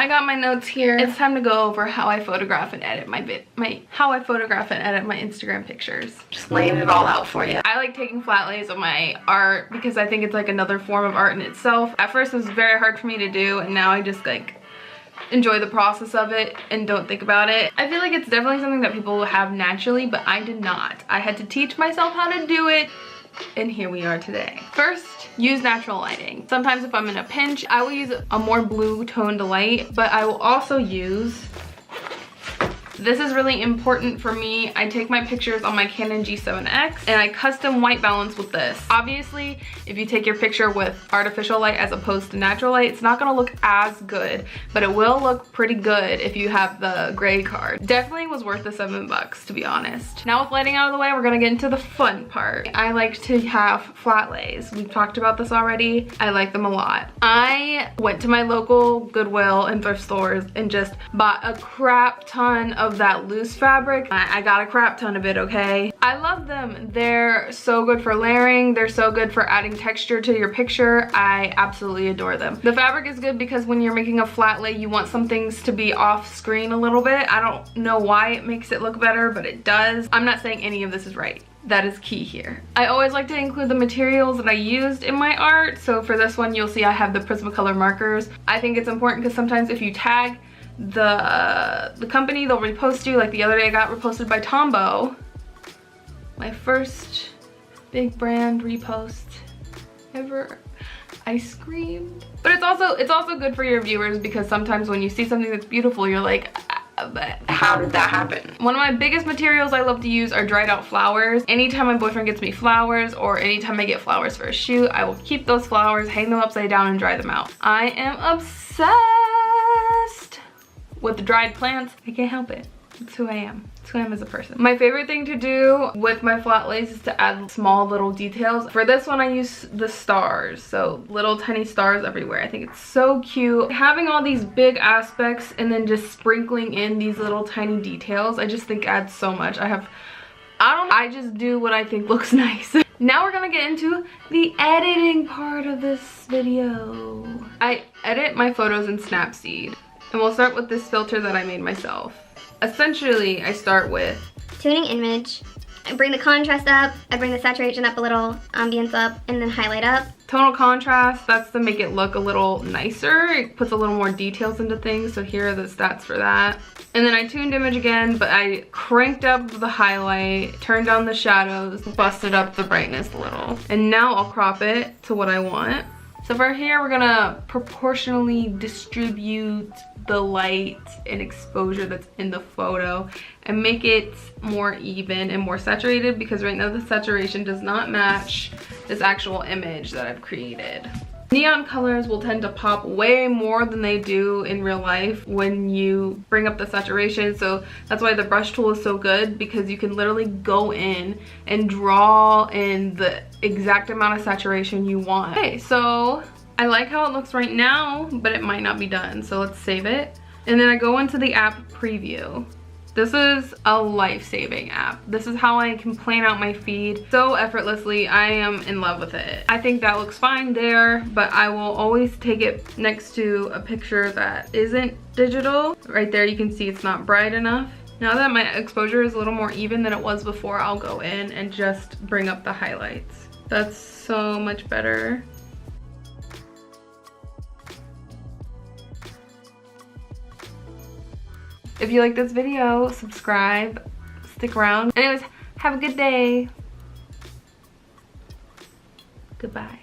I got my notes here. It's time to go over how I photograph and edit my Instagram pictures. Just laying it all out for you. I like taking flat lays of my art because I think it's like another form of art in itself. At first it was very hard for me to do, and now I just like enjoy the process of it and don't think about it. I feel like it's definitely something that people have naturally, but I did not. I had to teach myself how to do it, and here we are today. First, use natural lighting. Sometimes if I'm in a pinch, I will use a more blue toned light, but I will also use, this is really important for me, I take my pictures on my Canon G7X and I custom white balance with this. Obviously, if you take your picture with artificial light as opposed to natural light, it's not gonna look as good, but it will look pretty good if you have the gray card. Definitely was worth the $7 to be honest. Now with lighting out of the way, we're gonna get into the fun part. I like to have flat lays. We've talked about this already. I like them a lot. I went to my local Goodwill and thrift stores and just bought a crap ton of that loose fabric. I got a crap ton of it, okay? I love them. They're so good for layering. They're so good for adding texture to your picture. I absolutely adore them. The fabric is good because when you're making a flat lay, you want some things to be off screen a little bit. I don't know why it makes it look better, but it does. I'm not saying any of this is right. That is key here. I always like to include the materials that I used in my art. So for this one, you'll see I have the Prismacolor markers. I think it's important because sometimes if you tag the company, they'll repost you. Like the other day I got reposted by Tombow. My first big brand repost ever. I screamed. But it's also good for your viewers because sometimes when you see something that's beautiful, you're like, but how did that happen? One of my biggest materials I love to use are dried out flowers. Anytime my boyfriend gets me flowers or anytime I get flowers for a shoot, I will keep those flowers, hang them upside down and dry them out. I am obsessed with dried plants. I can't help it. It's who I am. It's who I am as a person. My favorite thing to do with my flat lays is to add small little details. For this one, I use the stars. So little tiny stars everywhere. I think it's so cute. Having all these big aspects and then just sprinkling in these little tiny details, I just think adds so much. I just do what I think looks nice. Now we're gonna get into the editing part of this video. I edit my photos in Snapseed. And we'll start with this filter that I made myself. Essentially, I start with tuning image. I bring the contrast up, I bring the saturation up a little, ambience up, and then highlight up. Tonal contrast, that's to make it look a little nicer. It puts a little more details into things, so here are the stats for that. And then I tuned image again, but I cranked up the highlight, turned down the shadows, busted up the brightness a little. And now I'll crop it to what I want. So for here, we're gonna proportionally distribute the light and exposure that's in the photo and make it more even and more saturated because right now the saturation does not match this actual image that I've created. Neon colors will tend to pop way more than they do in real life when you bring up the saturation. So that's why the brush tool is so good because you can literally go in and draw in the exact amount of saturation you want. Okay, so I like how it looks right now, but it might not be done. So let's save it. And then I go into the app preview. This is a life-saving app. This is how I can plan out my feed so effortlessly. I am in love with it. I think that looks fine there, but I will always take it next to a picture that isn't digital. Right there, you can see it's not bright enough. Now that my exposure is a little more even than it was before, I'll go in and just bring up the highlights. That's so much better. If you like this video, subscribe, stick around. Anyways, have a good day. Goodbye.